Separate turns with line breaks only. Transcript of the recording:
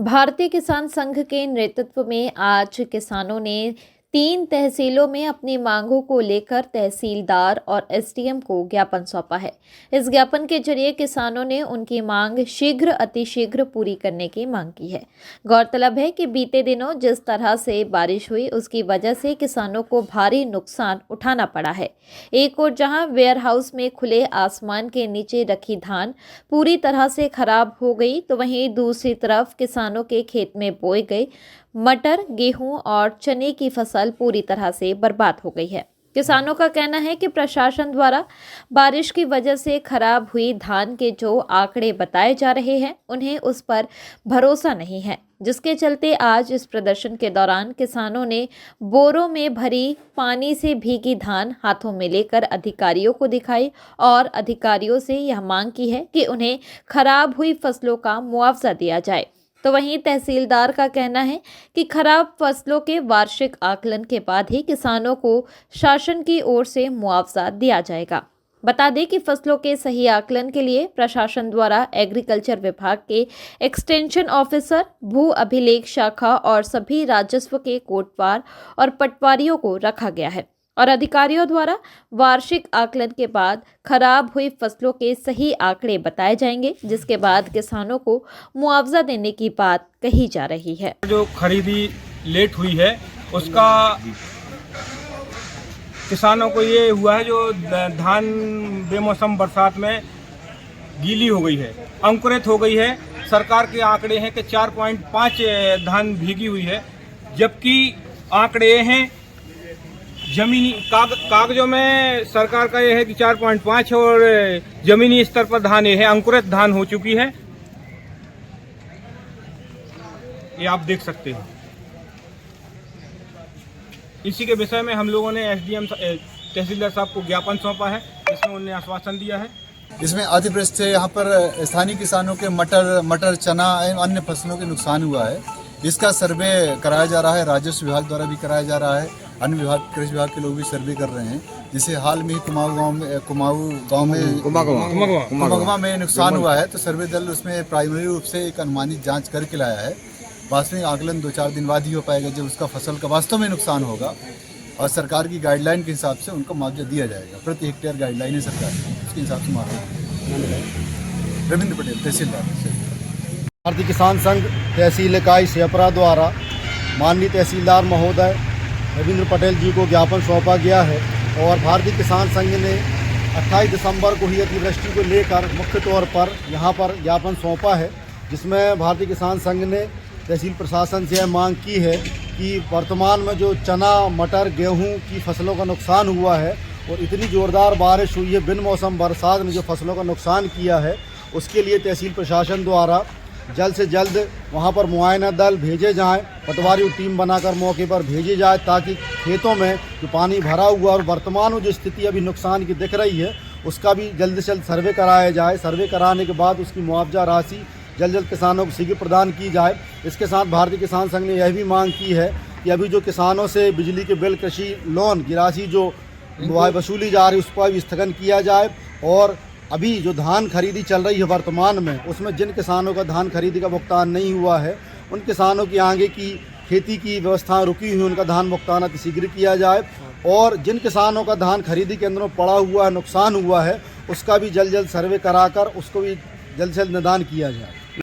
भारतीय किसान संघ के नेतृत्व में आज किसानों ने 3 तहसीलों में अपनी मांगों को लेकर तहसीलदार और एसडीएम को ज्ञापन सौंपा है। इस ज्ञापन के जरिए किसानों ने उनकी मांग शीघ्र अतिशीघ्र पूरी करने की मांग की है। गौरतलब है कि बीते दिनों जिस तरह से बारिश हुई उसकी वजह से किसानों को भारी नुकसान उठाना पड़ा है। एक ओर जहां वेयरहाउस में खुले आसमान के नीचे रखी धान पूरी तरह से खराब हो गई, तो वहीं दूसरी तरफ किसानों के खेत में बोए गए मटर, गेहूं और चने की फसल पूरी तरह से बर्बाद हो गई है। किसानों का कहना है कि प्रशासन द्वारा बारिश की वजह से खराब हुई धान के जो आंकड़े बताए जा रहे हैं उन्हें उस पर भरोसा नहीं है, जिसके चलते आज इस प्रदर्शन के दौरान किसानों ने बोरों में भरी पानी से भीगी धान हाथों में लेकर अधिकारियों को दिखाई और अधिकारियों से यह मांग की है कि उन्हें खराब हुई फसलों का मुआवजा दिया जाए। तो वहीं तहसीलदार का कहना है कि खराब फसलों के वार्षिक आकलन के बाद ही किसानों को शासन की ओर से मुआवजा दिया जाएगा। बता दें कि फसलों के सही आकलन के लिए प्रशासन द्वारा एग्रीकल्चर विभाग के एक्सटेंशन ऑफिसर, भू अभिलेख शाखा और सभी राजस्व के कोटवार और पटवारियों को रखा गया है और अधिकारियों द्वारा वार्षिक आकलन के बाद खराब हुई फसलों के सही आंकड़े बताए जाएंगे, जिसके बाद किसानों को मुआवजा देने की बात कही जा रही है।
जो खरीदी लेट हुई है उसका किसानों को ये हुआ है, जो धान बेमौसम बरसात में गीली हो गई है, अंकुरित हो गई है। सरकार के आंकड़े हैं कि 4.5 धान भीगी हुई है, जबकि आंकड़े हैं जमीनी कागजों में सरकार का ये है कि 4.5 और जमीनी स्तर पर धान ये है, अंकुरित धान हो चुकी है। ये आप देख सकते हैं। इसी के विषय में हम लोगों ने एसडीएम तहसीलदार साहब को ज्ञापन सौंपा है, इसमें उन्होंने आश्वासन दिया है।
इसमें अतिवृष्टि से यहाँ पर स्थानीय किसानों के मटर, चना एवं अन्य फसलों के नुकसान हुआ है। इसका सर्वे कराया जा रहा है, राजस्व विभाग द्वारा भी कराया जा रहा है, अन्य विभाग, कृषि विभाग के लोग भी सर्वे कर रहे हैं। जिसे हाल में ही कुमाऊं में नुकसान हुआ है, तो सर्वे दल उसमें प्राइमरी रूप से एक अनुमानित जांच करके लाया है। वास्तविक आकलन 2-4 दिन बाद ही हो पाएगा, जब उसका फसल का वास्तव में नुकसान होगा और सरकार की गाइडलाइन के हिसाब से उनको मुआवजा दिया जाएगा। प्रति हेक्टेयर गाइडलाइन है सरकार की, उसके हिसाब से मुआवजा। रविंद्र पटेल, तहसीलदार।
भारतीय किसान संघ तहसील इकाई शेपरा द्वारा माननीय तहसीलदार महोदय रविंद्र पटेल जी को ज्ञापन सौंपा गया है और भारतीय किसान संघ ने 28 दिसंबर को हुई अतिवृष्टि को लेकर मुख्य तौर पर यहाँ पर ज्ञापन सौंपा है, जिसमें भारतीय किसान संघ ने तहसील प्रशासन से यह मांग की है कि वर्तमान में जो चना, मटर, गेहूं की फसलों का नुकसान हुआ है और इतनी ज़ोरदार बारिश हुई है बिन मौसम बरसात में जो फसलों का नुकसान किया है, उसके लिए तहसील प्रशासन द्वारा जल्द से जल्द वहां पर मुआयना दल भेजे जाएं, पटवारी टीम बनाकर मौके पर भेजी जाए, ताकि खेतों में जो पानी भरा हुआ और वर्तमान में जो स्थिति अभी नुकसान की दिख रही है उसका भी जल्द से जल्द सर्वे कराया जाए। सर्वे कराने के बाद उसकी मुआवजा राशि जल्द किसानों को शीघ्र प्रदान की जाए। इसके साथ भारतीय किसान संघ ने यह भी मांग की है कि अभी जो किसानों से बिजली के बिल, कृषि लोन की राशि जो वसूली जा रही है उसका भी स्थगन किया जाए और अभी जो धान खरीदी चल रही है वर्तमान में, उसमें जिन किसानों का धान खरीदी का भुगतान नहीं हुआ है उन किसानों की आगे की खेती की व्यवस्था रुकी हुई, उनका धान भुगतान अतिशीघ्र किया जाए और जिन किसानों का धान खरीदी केंद्रों में पड़ा हुआ है, नुकसान हुआ है, उसका भी जल्द सर्वे कराकर उसको भी जल्द से जल्द निदान किया जाए।